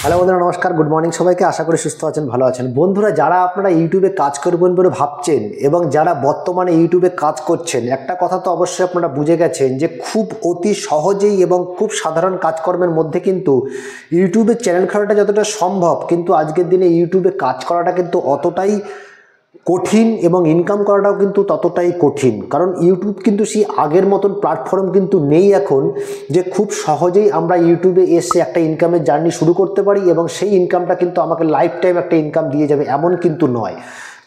Hello বন্ধুরা, নমস্কার, good morning সবাইকে। আশা করি সুস্থ আছেন, ভালো আছেন। বন্ধুরা, যারা আপনারা ইউটিউবে কাজ করবেন বলে ভাবছেন এবং যারা বর্তমানে ইউটিউবে কাজ করছেন, একটা কথা তো অবশ্যই আপনারা বুঝে গেছেন যে খুব অতি সহজেই এবং খুব সাধারণ কাজকর্মের মধ্যে কিন্তু ইউটিউবে চ্যানেল খোলাটা যতটা সম্ভব, কিন্তু আজকের দিনে ইউটিউবে কাজ করাটা কিন্তু অতটাই কঠিন এবং ইনকাম করাটাও কিন্তু ততটাই কঠিন। কারণ ইউটিউব কিন্তু সেই আগের মতন প্ল্যাটফর্ম কিন্তু নেই এখন, যে খুব সহজেই আমরা ইউটিউবে এসে একটা ইনকামের জার্নি শুরু করতে পারি এবং সেই ইনকামটা কিন্তু আমাকে লাইফ টাইম একটা ইনকাম দিয়ে যাবে, এমন কিন্তু নয়।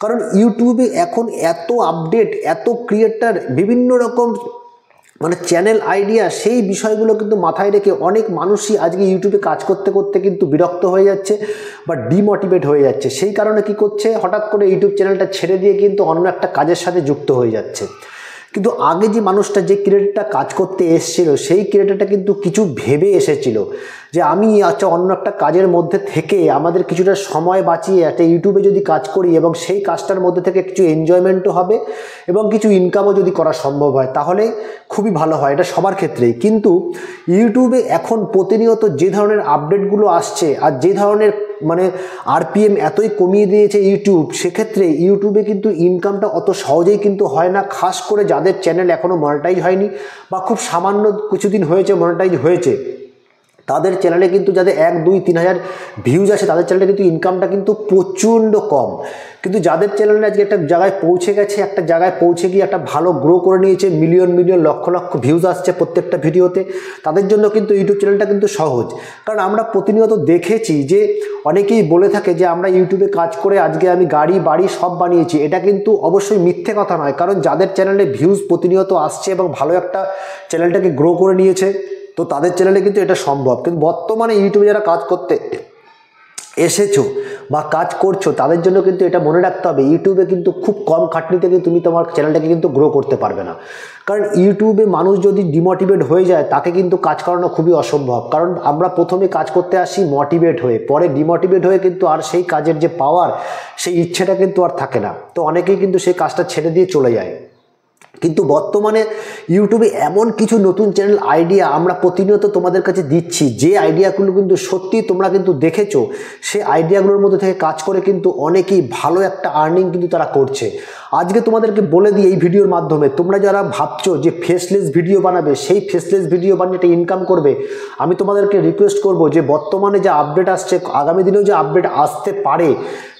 কারণ ইউটিউবে এখন এত আপডেট, এত ক্রিয়েটার, বিভিন্ন রকম চ্যানেল আইডিয়া, সেই বিষয়গুলো কিন্তু মাথায় রেখে অনেক মানুষই আজকে ইউটিউবে কাজ করতে করতে কিন্তু বিরক্ত হয়ে যাচ্ছে বা ডিমোটিভেট হয়ে যাচ্ছে। সেই কারণে কি করছে, হঠাৎ করে ইউটিউব চ্যানেলটা ছেড়ে দিয়ে কিন্তু অন্য একটা কাজের সাথে যুক্ত হয়ে যাচ্ছে। কিন্তু আগে যে মানুষটা যে ক্রিয়েটারটা কাজ করতে এসেছিল, সেই ক্রিয়েটারটা কিন্তু কিছু ভেবে এসেছিল যে আমি অন্য একটা কাজের মধ্যে থেকে আমাদের কিছুটা সময় বাঁচিয়ে একটা ইউটিউবে যদি কাজ করি এবং সেই কাজটার মধ্যে থেকে কিছু এনজয়মেন্টও হবে এবং কিছু ইনকামও যদি করা সম্ভব হয়, তাহলে খুবই ভালো হয়, এটা সবার ক্ষেত্রেই। কিন্তু ইউটিউবে এখন প্রতিনিয়ত যে ধরনের আপডেটগুলো আসছে আর যে ধরনের আরপিএম এতই কমিয়ে দিয়েছে ইউটিউব, সেক্ষেত্রে ইউটিউবে কিন্তু ইনকামটা অত সহজেই কিন্তু হয় না। খাস করে যাদের চ্যানেল এখনও মনিটাইজ হয়নি বা খুব সামান্য কিছুদিন হয়েছে মনিটাইজ হয়েছে, তাদের চ্যানেলে কিন্তু যাদের 1, 2, 3 হাজার ভিউজ আছে, তাদের চ্যানেলে কিন্তু ইনকামটা কিন্তু প্রচণ্ড কম। কিন্তু যাদের চ্যানেলে আজকে একটা জায়গায় পৌঁছে গেছে, একটা জায়গায় পৌঁছে গিয়ে একটা ভালো গ্রো করে নিয়েছে, million million lakh lakh views আসছে প্রত্যেকটা ভিডিওতে, তাদের জন্য কিন্তু ইউটিউব চ্যানেলটা কিন্তু সহজ। কারণ আমরা প্রতিনিয়ত দেখেছি যে অনেকেই বলে থাকে যে আমরা ইউটিউবে কাজ করে আজকে আমি গাড়ি বাড়ি সব বানিয়েছি। এটা কিন্তু অবশ্যই মিথ্যে কথা নয়, কারণ যাদের চ্যানেলে ভিউজ প্রতিনিয়ত আসছে এবং ভালো একটা চ্যানেলটাকে গ্রো করে নিয়েছে, তো তাদের চ্যানেলে কিন্তু এটা সম্ভব। কিন্তু বর্তমানে ইউটিউবে যারা কাজ করতে এসেছো বা কাজ করছো, তাদের জন্য কিন্তু এটা মনে রাখতে হবে, ইউটিউবে কিন্তু খুব কম খাটনিতে কিন্তু তুমি তোমার চ্যানেলটাকে কিন্তু গ্রো করতে পারবে না। কারণ ইউটিউবে মানুষ যদি ডিমোটিভেট হয়ে যায়, তাকে কিন্তু কাজ করানো খুবই অসম্ভব। কারণ আমরা প্রথমে কাজ করতে আসি মোটিভেট হয়ে, পরে ডিমোটিভেট হয়ে কিন্তু আর সেই কাজের যে পাওয়ার, সেই ইচ্ছেটা কিন্তু আর থাকে না। তো অনেকেই কিন্তু সেই কাজটা ছেড়ে দিয়ে চলে যায়। কিন্তু বর্তমানে ইউটিউবে এমন কিছু নতুন চ্যানেল আইডিয়া আমরা প্রতিনিয়ত তোমাদের কাছে দিচ্ছি, যে আইডিয়াগুলো কিন্তু সত্যি তোমরা কিন্তু দেখেছো, সেই আইডিয়াগুলোর মধ্যে থেকে কাজ করে কিন্তু অনেকেই ভালো একটা আর্নিং কিন্তু তারা করছে। আজকে তোমাদেরকে বলে দিই এই ভিডিওর মাধ্যমে, তোমরা যারা ভাবছো যে ফেসলেস ভিডিও বানাবে, সেই ফেসলেস ভিডিও বানিয়ে একটা ইনকাম করবে, আমি তোমাদেরকে রিকোয়েস্ট করব যে বর্তমানে যে আপডেট আসছে, আগামী দিনেও যে আপডেট আসতে পারে,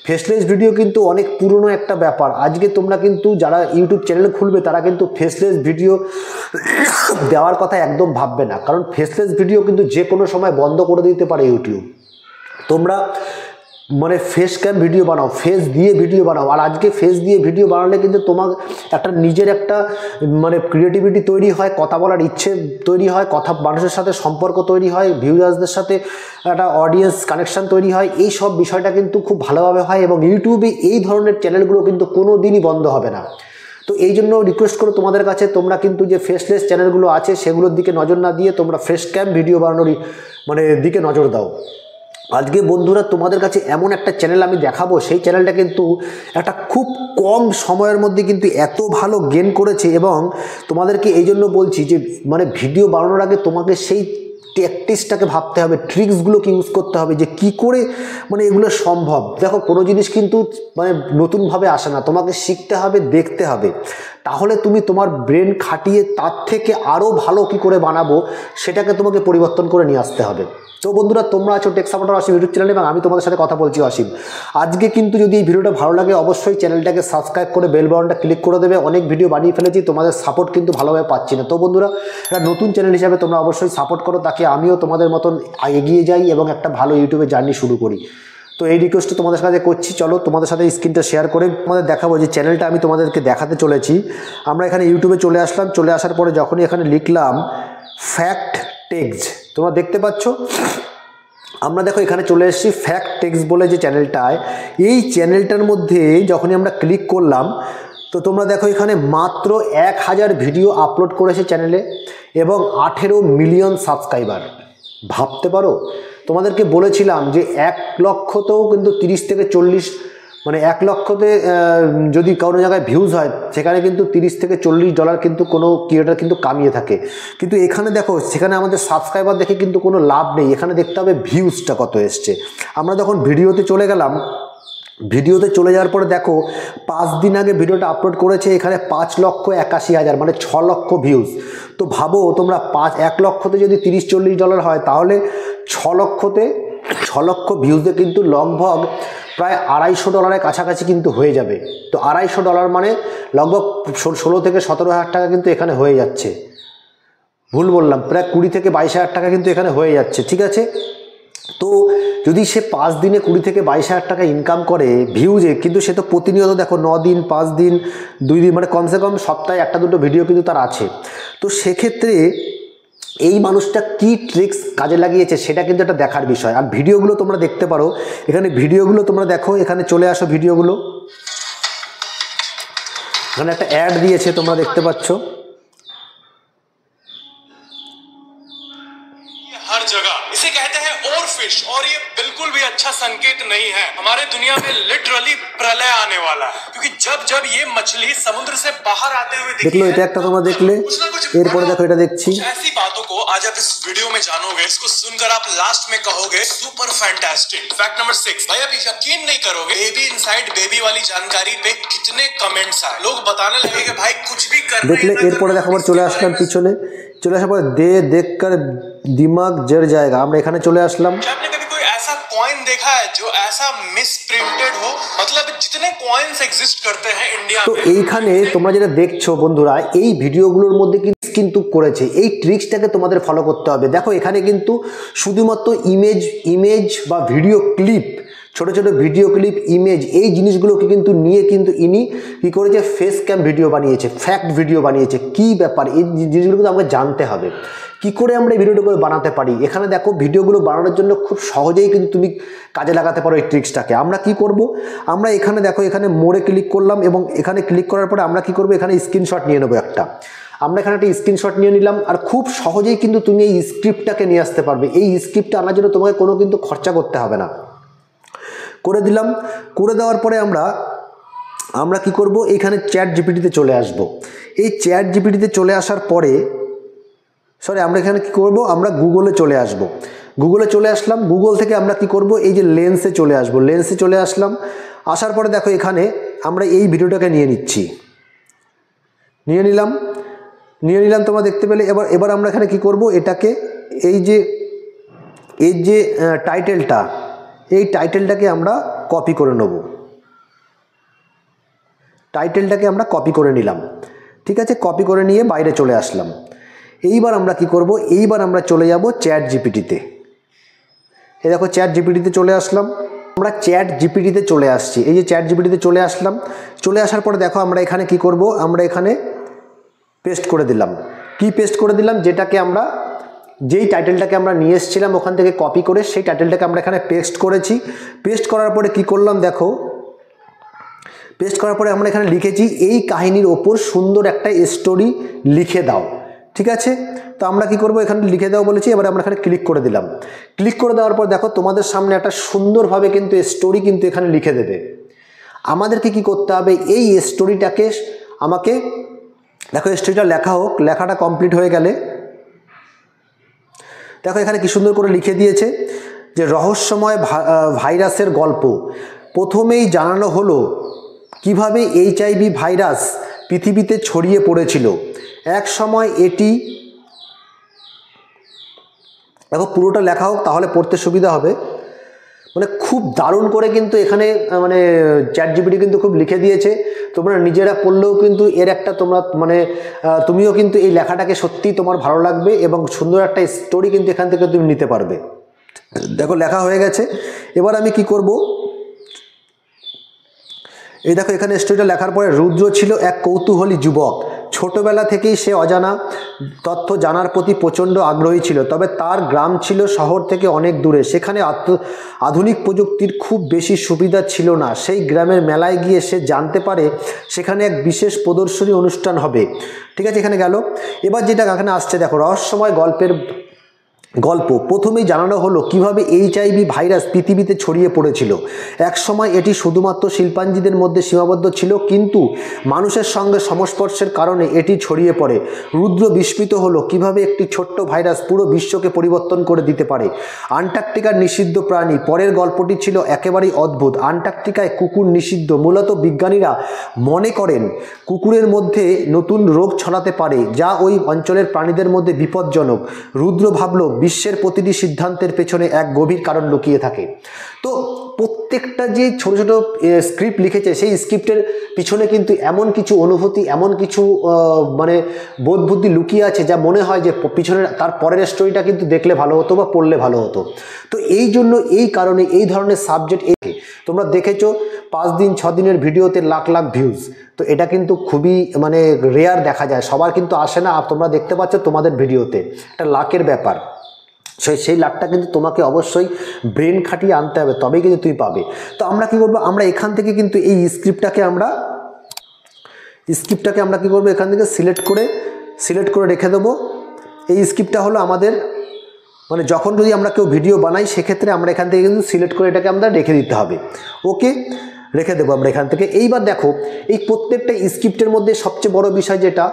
ফেসলেস ভিডিও কিন্তু অনেক পুরনো একটা ব্যাপার। আজকে তোমরা কিন্তু যারা ইউটিউব চ্যানেল খুলবে, তারা কিন্তু ফেসলেস ভিডিও দেওয়ার কথা একদম ভাববে না। কারণ ফেসলেস ভিডিও কিন্তু যে কোনো সময় বন্ধ করে দিতে পারে ইউটিউব। তোমরা ফেস ক্যাম ভিডিও বানাও, ফেস দিয়ে ভিডিও বানাও। আর আজকে ফেস দিয়ে ভিডিও বানালে কিন্তু তোমার একটা নিজের একটা ক্রিয়েটিভিটি তৈরি হয়, কথা বলার ইচ্ছে তৈরি হয়, কথা মানুষের সাথে সম্পর্ক তৈরি হয়, ভিউয়ার্সদের সাথে একটা অডিয়েন্স কানেকশান তৈরি হয়। এই সব বিষয়টা কিন্তু খুব ভালোভাবে হয় এবং ইউটিউবে এই ধরনের চ্যানেলগুলো কিন্তু কোনো দিনই বন্ধ হবে না। তো এই জন্য রিকোয়েস্ট করো তোমাদের কাছে, তোমরা কিন্তু যে ফেসলেস চ্যানেলগুলো আছে সেগুলোর দিকে নজর না দিয়ে তোমরা ফেস ক্যাম ভিডিও বানানোর দিকে নজর দাও। আজকে বন্ধুরা তোমাদের কাছে এমন একটা চ্যানেল আমি দেখাবো, সেই চ্যানেলটা কিন্তু একটা খুব কম সময়ের মধ্যে কিন্তু এত ভালো গেন করেছে। এবং তোমাদেরকে এই জন্য বলছি যে ভিডিও বানানোর আগে তোমাকে সেই ট্যাকটিক্সটাকে ভাবতে হবে, ট্রিক্সগুলোকে ইউজ করতে হবে, যে কি করে এগুলো সম্ভব। দেখো, কোনো জিনিস কিন্তু নতুনভাবে আসে না, তোমাকে শিখতে হবে, দেখতে হবে, তাহলে তুমি তোমার ব্রেন খাটিয়ে তার থেকে আরও ভালো কি করে বানাবো, সেটাকে তোমাকে পরিবর্তন করে নিয়ে আসতে হবে। তো বন্ধুরা, তোমরা আছো টেক সাপোর্টার অসীম ইউটিউব চ্যানেলে এবং আমি তোমাদের সাথে কথা বলছি অসীম। আজকে কিন্তু যদি এই ভিডিওটা ভালো লাগে, অবশ্যই চ্যানেলটাকে সাবস্ক্রাইব করে বেল বাটনটা ক্লিক করে দেবে। অনেক ভিডিও বানিয়ে ফেলেছি, তোমাদের সাপোর্ট কিন্তু ভালোভাবে পাচ্ছি না। তো বন্ধুরা, একটা নতুন চ্যানেল হিসাবে তোমরা অবশ্যই সাপোর্ট করো, তাকে আমিও তোমাদের মতন এগিয়ে যাই এবং একটা ভালো ইউটিউবে জার্নি শুরু করি। তো এই রিকোয়েস্টটা তোমাদের সাথে করছি। চলো তোমাদের সাথে স্ক্রিনটা শেয়ার করে তোমাদের দেখাবো যে চ্যানেলটা আমি তোমাদেরকে দেখাতে চলেছি। আমরা এখানে ইউটিউবে চলে আসলাম, চলে আসার পরে যখনই এখানে লিখলাম ফ্যাক্ট টেক্স, তোমরা দেখতে পাচ্ছ আমরা দেখো এখানে চলে এসেছি ফ্যাক্ট টেক্স বলে যে চ্যানেলটায়। এই চ্যানেলটার মধ্যে যখনই আমরা ক্লিক করলাম, তো তোমরা দেখো এখানে মাত্র 1000 ভিডিও আপলোড করেছে চ্যানেলে এবং 18 মিলিয়ন সাবস্ক্রাইবার। ভাবতে পারো, তোমাদেরকে বলেছিলাম যে 1 লক্ষতেও কিন্তু 30 থেকে 40 মানে 1 লক্ষতে যদি কোনো জায়গায় ভিউজ হয় সেখানে কিন্তু $30 থেকে $40 কিন্তু কোনো ক্রিয়েটার কিন্তু কামিয়ে থাকে। কিন্তু এখানে দেখো সেখানে আমাদের সাবস্ক্রাইবার দেখে কিন্তু কোনো লাভ নেই, এখানে দেখতে হবে ভিউজটা কত এসছে। আমরা যখন ভিডিওতে চলে গেলাম, ভিডিওতে চলে যাওয়ার পরে দেখো 5 দিন আগে ভিডিওটা আপলোড করেছে, এখানে 5,81,000 মানে 6 লক্ষ ভিউজ। তো ভাবো তোমরা 1 লক্ষতে যদি $30-40 হয় তাহলে 6 লক্ষ ভিউজে কিন্তু লগভগ প্রায় $250 কাছাকাছি কিন্তু হয়ে যাবে। তো $250 মানে লগভগ 16 থেকে 17,000 টাকা কিন্তু এখানে হয়ে যাচ্ছে। ভুল বললাম, প্রায় 20 থেকে 22,000 টাকা কিন্তু এখানে হয়ে যাচ্ছে, ঠিক আছে। তো যদি সে 5 দিনে 20 থেকে 22,000 টাকা ইনকাম করে ভিউজে, কিন্তু সে তো প্রতিনিয়ত দেখো 9 দিন 5 দিন 2 দিন মানে কমসে কম সপ্তাহে 1-2 ভিডিও কিন্তু তার আছে। তো সেক্ষেত্রে এই মানুষটা কি ট্রিক্স কাজে লাগিয়েছে সেটা কিন্তু একটা দেখার বিষয়। আর ভিডিওগুলো তোমরা দেখতে পারো, এখানে ভিডিওগুলো তোমরা দেখো, এখানে চলে আসো ভিডিওগুলো, এখানে একটা অ্যাড দিয়েছে তোমরা দেখতে পাচ্ছ। हर जगह इसे कहते हैं ओवरफिश और ये बिल्कुल भी अच्छा संकेत नहीं है। हमारे दुनिया में लिटरली प्रलय आने वाला है, क्योंकि जब जब ये मछली समुद्र से बाहर आते हुए देखलो এটা একটা তোমরা দেখলে, এরপরে দেখো এটা দেখছি। ऐसी बातों को आज आप इस वीडियो में जानोगे, इसको सुनकर आप लास्ट में कहोगे सुपर फैंटास्टिक। फैक्ट नंबर 6, भाई आप यकीन नहीं करोगे बेबी इनसाइड बेबी वाली जानकारी पे कितने कमेंट्स आए। लोग बताने लगे कि भाई कुछ भी कर দেখলে এরপরে দেখো আবার চলে আসলাম পিছনে, চলে আসার পর देखकर दिमाग जर जाएगा, আমরা এখানে চলে আসলাম। आपने कभी कोई ऐसा कॉइन देखा है जो ऐसा मिसप्रिंटेड हो? मतलब जितने कॉइन्स एग्जिस्ट करते हैं इंडिया में, তো এইখানে তোমরা যেটা দেখছো বন্ধুরা, এই ভিডিওগুলোর মধ্যে কিন্তু করেছে এই ট্রিক্সটাকে তোমাদের ফলো করতে হবে। দেখো এখানে কিন্তু শুধুমাত্র ইমেজ বা ভিডিও ক্লিপ, ছোট ছোট ভিডিও ক্লিপ, ইমেজ, এই জিনিসগুলোকে কিন্তু নিয়ে কিন্তু ইনি কী করেছে, ফেস ক্যাম ভিডিও বানিয়েছে, ফ্যাক্ট ভিডিও বানিয়েছে। কি ব্যাপার, এই জিনিসগুলো কিন্তু আমাকে জানতে হবে কি করে আমরা এই ভিডিওটা করে বানাতে পারি। এখানে দেখো ভিডিওগুলো বানানোর জন্য খুব সহজেই কিন্তু তুমি কাজে লাগাতে পারো এই ট্রিক্সটাকে। আমরা কি করব, আমরা এখানে দেখো এখানে মোড়ে ক্লিক করলাম এবং এখানে ক্লিক করার পরে আমরা কি করব, এখানে স্ক্রিনশট নিয়ে নেবো একটা। আমরা এখানে একটা স্ক্রিনশট নিয়ে নিলাম, আর খুব সহজেই কিন্তু তুমি এই স্ক্রিপ্টটাকে নিয়ে আসতে পারবে। এই স্ক্রিপ্টটা আনার জন্য তোমাকে কোনো কিন্তু খরচা করতে হবে না। করে দিলাম, করে দেওয়ার পরে আমরা কি করব, এখানে চ্যাট জিপিটিতে চলে আসব। এই চ্যাট জিপিটিতে চলে আসার পরে আমরা এখানে কি করব, আমরা গুগলে চলে আসব। গুগলে চলে আসলাম, গুগল থেকে আমরা কি করব, এই যে লেন্সে চলে আসব। লেন্সে চলে আসলাম, আসার পরে দেখো এখানে আমরা এই ভিডিওটাকে নিয়ে নিচ্ছি, নিয়ে নিলাম তোমরা দেখতে পেলে। এবার আমরা এখানে কি করব, এটাকে এই যে টাইটেলটা, এই টাইটেলটাকে আমরা কপি করে নেব। টাইটেলটাকে আমরা কপি করে নিলাম, ঠিক আছে। কপি করে নিয়ে বাইরে চলে আসলাম। এইবার আমরা কি করব, এইবার আমরা চলে যাব চ্যাট জিপিটিতে। এই দেখো চ্যাট জিপিটিতে চলে আসলাম, আমরা চ্যাট জিপিটিতে চলে আসছি। এই যে চ্যাট জিপিটিতে চলে আসলাম, চলে আসার পরে দেখো আমরা এখানে কি করব, আমরা এখানে পেস্ট করে দিলাম। কি পেস্ট করে দিলাম, যেই টাইটেলটাকে আমরা নিয়ে এসেছিলাম ওখান থেকে কপি করে সেই টাইটেলটাকে আমরা এখানে পেস্ট করেছি। পেস্ট করার পরে কি করলাম দেখো, পেস্ট করার পরে আমরা এখানে লিখেছি এই কাহিনীর ওপর সুন্দর একটা স্টোরি লিখে দাও, ঠিক আছে। তো আমরা কি করব, এখানে লিখে দাও বলেছি, এবার আমরা এখানে ক্লিক করে দিলাম। ক্লিক করে দেওয়ার পর দেখো তোমাদের সামনে একটা সুন্দরভাবে কিন্তু স্টোরি কিন্তু এখানে লিখে দেবে। আমাদেরকে কি করতে হবে, এই স্টোরিটাকে আমাকে দেখো স্টোরিটা লেখা হোক, লেখাটা কমপ্লিট হয়ে গেলে দেখো এখানে কি সুন্দর করে লিখে দিয়েছে যে রহস্যময় ভাইরাসের গল্প। প্রথমেই জানানো হলো কিভাবে HIV ভাইরাস পৃথিবীতে ছড়িয়ে পড়েছিল। এক সময় এটি, দেখো পুরোটা লেখা হোক তাহলে পড়তে সুবিধা হবে। মানে খুব দারুণ করে কিন্তু এখানে মানে চ্যাট জিপিটি কিন্তু খুব লিখে দিয়েছে। তোমরা নিজেরা পড়লেও কিন্তু এর একটা তুমিও কিন্তু এই লেখাটাকে সত্যিই তোমার ভালো লাগবে এবং সুন্দর একটা স্টোরি কিন্তু এখান থেকে তুমি নিতে পারবে। দেখো লেখা হয়ে গেছে। এবার আমি কি করব, এই দেখো এখানে স্টোরিটা লেখার পরে রুদ্র ছিল এক কৌতূহলী যুবক। ছোটবেলা থেকেই সে অজানা তথ্য জানার প্রতি প্রচণ্ড আগ্রহী ছিল, তবে তার গ্রাম ছিল শহর থেকে অনেক দূরে। সেখানে আধুনিক প্রযুক্তির খুব বেশি সুবিধা ছিল না। সেই গ্রামের মেলায় গিয়ে সে জানতে পারে সেখানে এক বিশেষ প্রদর্শনী অনুষ্ঠান হবে, ঠিক আছে। এখানে গেল। এবার যেটা এখানে আসছে দেখো, রহস্যময় গল্পের গল্প প্রথমেই জানানো হলো কিভাবে এইচআইভি ভাইরাস পৃথিবীতে ছড়িয়ে পড়েছিল। একসময় এটি শুধুমাত্র শিল্পাঞ্জিদের মধ্যে সীমাবদ্ধ ছিল, কিন্তু মানুষের সঙ্গে সংস্পর্শের কারণে এটি ছড়িয়ে পড়ে। রুদ্র বিস্মিত হলো কিভাবে একটি ছোট্ট ভাইরাস পুরো বিশ্বকে পরিবর্তন করে দিতে পারে। আন্টার্কটিকার নিষিদ্ধ প্রাণী। পরের গল্পটি ছিল একেবারেই অদ্ভুত। আন্টার্কটিকায় কুকুর নিষিদ্ধ। মূলত বিজ্ঞানীরা মনে করেন কুকুরের মধ্যে নতুন রোগ ছড়াতে পারে, যা ওই অঞ্চলের প্রাণীদের মধ্যে বিপজ্জনক। রুদ্র ভাবল বিশ্বের প্রতিটি সিদ্ধান্তের পেছনে এক গভীর কারণ লুকিয়ে থাকে। তো প্রত্যেকটা যে ছোট ছোট স্ক্রিপ্ট লিখেছে, সেই স্ক্রিপ্টের পিছনে কিন্তু এমন কিছু অনুভূতি, এমন কিছু মানে বোধ বুদ্ধি লুকিয়ে আছে, যা মনে হয় যে পিছনের তার পরের স্টোরিটা কিন্তু দেখলে ভালো হতো বা পড়লে ভালো হতো। তো এই জন্য এই কারণে এই ধরনের সাবজেক্ট তোমরা দেখেছো 5 দিন 6 দিনের ভিডিওতে লাখ লাখ ভিউজ। তো এটা কিন্তু খুবই মানে রেয়ার দেখা যায়, সবার কিন্তু আসে না। তোমরা দেখতে পাচ্ছ তোমাদের ভিডিওতে একটা লাখের ব্যাপার। সেই লাখটা কিন্তু তোমাকে অবশ্যই ব্রেন খাটিয়ে আনতে হবে, তবেই কিন্তু তুমি পাবে। তো আমরা কি করবো, আমরা এখান থেকে কিন্তু এই স্ক্রিপ্টটাকে আমরা কি করবো, এখান থেকে সিলেক্ট করে রেখে দেবো। এই স্ক্রিপ্টটা হলো আমাদের মানে যখন যদি আমরা কেউ ভিডিও বানাই, সেক্ষেত্রে আমরা এখান থেকে কিন্তু সিলেক্ট করে এটাকে আমরা রেখে দিতে হবে। ওকে, রেখে দেবো আমরা এখান থেকে। এইবার দেখো, এই প্রত্যেকটা স্ক্রিপ্টের মধ্যে সবচেয়ে বড় বিষয় যেটা,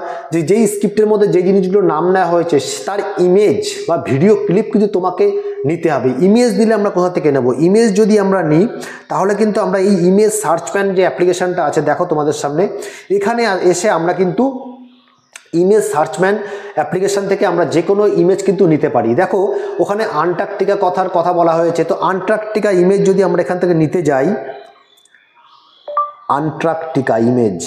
যেই স্ক্রিপ্টের মধ্যে যে জিনিসগুলো নাম নেওয়া হয়েছে, তার ইমেজ বা ভিডিও ক্লিপ কিন্তু তোমাকে নিতে হবে। ইমেজ দিলে আমরা কোথা থেকে নেব? ইমেজ যদি আমরা নিই, তাহলে কিন্তু আমরা এই ইমেজ সার্চম্যান যে অ্যাপ্লিকেশানটা আছে, দেখো তোমাদের সামনে, এখানে এসে আমরা কিন্তু ইমেজ সার্চম্যান অ্যাপ্লিকেশান থেকে আমরা যে কোনো ইমেজ কিন্তু নিতে পারি। দেখো ওখানে আন্টার্কটিকা কথা বলা হয়েছে। তো আন্টার্কটিকা ইমেজ যদি আমরা এখান থেকে নিতে যাই, আন্টার্কটিকা ইমেজ,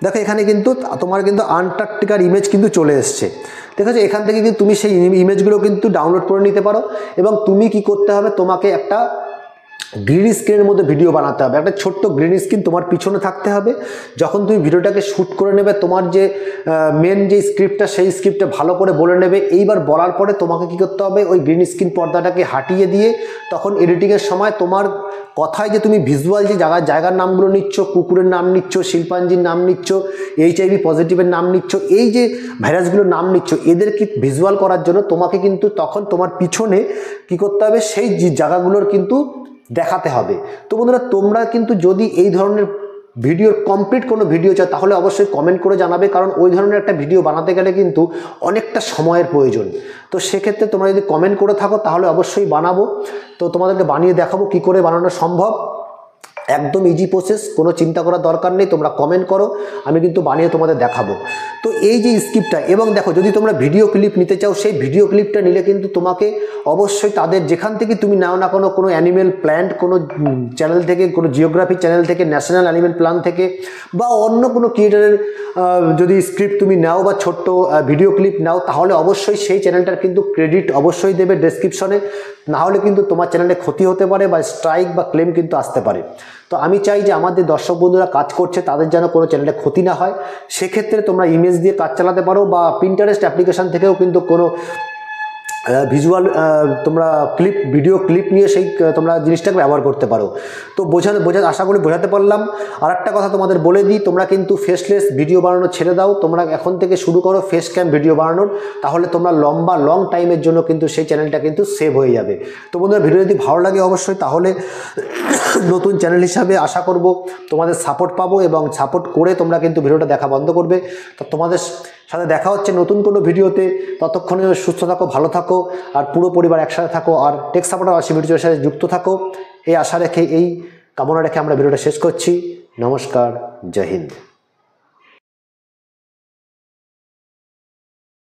দেখো এখানে কিন্তু তোমার কিন্তু আন্টার্কটিকার ইমেজ কিন্তু চলে এসছে। ঠিক আছে, এখান থেকে কিন্তু তুমি সেই ইমেজগুলো কিন্তু ডাউনলোড করে নিতে পারো। এবং তুমি কি করতে হবে, তোমাকে একটা গ্রিন স্ক্রিনের মধ্যে ভিডিও বানাতে হবে। একটা ছোট্ট গ্রিন স্ক্রিন তোমার পিছনে থাকতে হবে। যখন তুমি ভিডিওটাকে শ্যুট করে নেবে, তোমার যে মেন যে স্ক্রিপ্টটা, সেই স্ক্রিপ্টটা ভালো করে বলে নেবে। এইবার বলার পরে তোমাকে কি করতে হবে, ওই গ্রিন স্ক্রিন পর্দাটাকে হাটিয়ে দিয়ে তখন এডিটিংয়ের সময় তোমার কথায় যে তুমি ভিজুয়াল যে জায়গার নামগুলো নিচ্ছ, কুকুরের নাম নিচ্ছ, শিল্পাঞ্জির নাম নিচ্ছ, এইচআইভি পজিটিভের নাম নিচ্ছ, এই যে ভাইরাসগুলোর নাম নিচ্ছ, এদেরকে ভিজুয়াল করার জন্য তোমাকে কিন্তু তখন তোমার পিছনে কি করতে হবে, সেই জায়গাগুলোর কিন্তু দেখাতে হবে। তো বন্ধুরা, তোমরা কিন্তু যদি এই ধরনের ভিডিওর কমপ্লিট কোনো ভিডিও চাও, তাহলে অবশ্যই কমেন্ট করে জানাবে, কারণ ওই ধরনের একটা ভিডিও বানাতে গেলে কিন্তু অনেকটা সময়ের প্রয়োজন। তো সেক্ষেত্রে তোমরা যদি কমেন্ট করে থাকো, তাহলে অবশ্যই বানাবো। তো তোমাদেরকে বানিয়ে দেখাবো কি করে বানানো সম্ভব। একদম ইজি প্রসেস, কোনো চিন্তা করার দরকার নেই। তোমরা কমেন্ট করো, আমি কিন্তু বানিয়ে তোমাদের দেখাবো। তো এই যে স্ক্রিপ্টটা, এবং দেখো যদি তোমরা ভিডিও ক্লিপ নিতে চাও, সেই ভিডিও ক্লিপটা নিলে কিন্তু তোমাকে অবশ্যই তাদের যেখান থেকে তুমি নাও না কোনো অ্যানিমেল প্ল্যান্ট কোনো চ্যানেল থেকে, কোনো জিওগ্রাফি চ্যানেল থেকে, ন্যাশনাল অ্যানিমেল প্ল্যান থেকে, বা অন্য কোনো ক্রিয়েটারের যদি স্ক্রিপ্ট তুমি নাও বা ছোট্ট ভিডিও ক্লিপ নাও, তাহলে অবশ্যই সেই চ্যানেলটার কিন্তু ক্রেডিট অবশ্যই দেবে ডেসক্রিপশনে। নাহলে কিন্তু তোমার চ্যানেলে ক্ষতি হতে পারে বা স্ট্রাইক বা ক্লেম কিন্তু আসতে পারে। তো আমি চাই যে আমাদের দর্শক বন্ধুরা কাজ করছে, তাদের যেন কোনো চ্যানেলে ক্ষতি না হয়। সেক্ষেত্রে তোমরা ইমেজ দিয়ে কাজ চালাতে পারো, বা পিন্টারেস্ট অ্যাপ্লিকেশান থেকেও কিন্তু কোনো ভিজুয়াল তোমরা ভিডিও ক্লিপ নিয়ে সেই তোমরা জিনিসটাকে ব্যবহার করতে পারো। তো আশা করি বোঝাতে পারলাম। আর একটা কথা তোমাদের বলে দিই, তোমরা কিন্তু ফেসলেস ভিডিও বানানো ছেড়ে দাও, তোমরা এখন থেকে শুরু করো ফেস ক্যাম ভিডিও বানানোর। তাহলে তোমরা লং টাইমের জন্য কিন্তু সেই চ্যানেলটা কিন্তু সেভ হয়ে যাবে। তো বন্ধুরা, ভিডিও যদি ভালো লাগে অবশ্যই, তাহলে নতুন চ্যানেল হিসাবে আশা করব তোমাদের সাপোর্ট পাবো, এবং সাপোর্ট করে তোমরা কিন্তু ভিডিওটা দেখা বন্ধ করবে। তো তোমাদের সাথে দেখা হচ্ছে নতুন কোনো ভিডিওতে। ততক্ষণে সুস্থ থাকো, ভালো থাকো, আর পুরো পরিবার একসাথে থাকো, আর টেক সাপোর্টার আশি ভিডিওর সাথে যুক্ত থাকো। এই আশা রেখে, এই কামনা রেখে আমরা ভিডিওটা শেষ করছি। নমস্কার, জয় হিন্দ।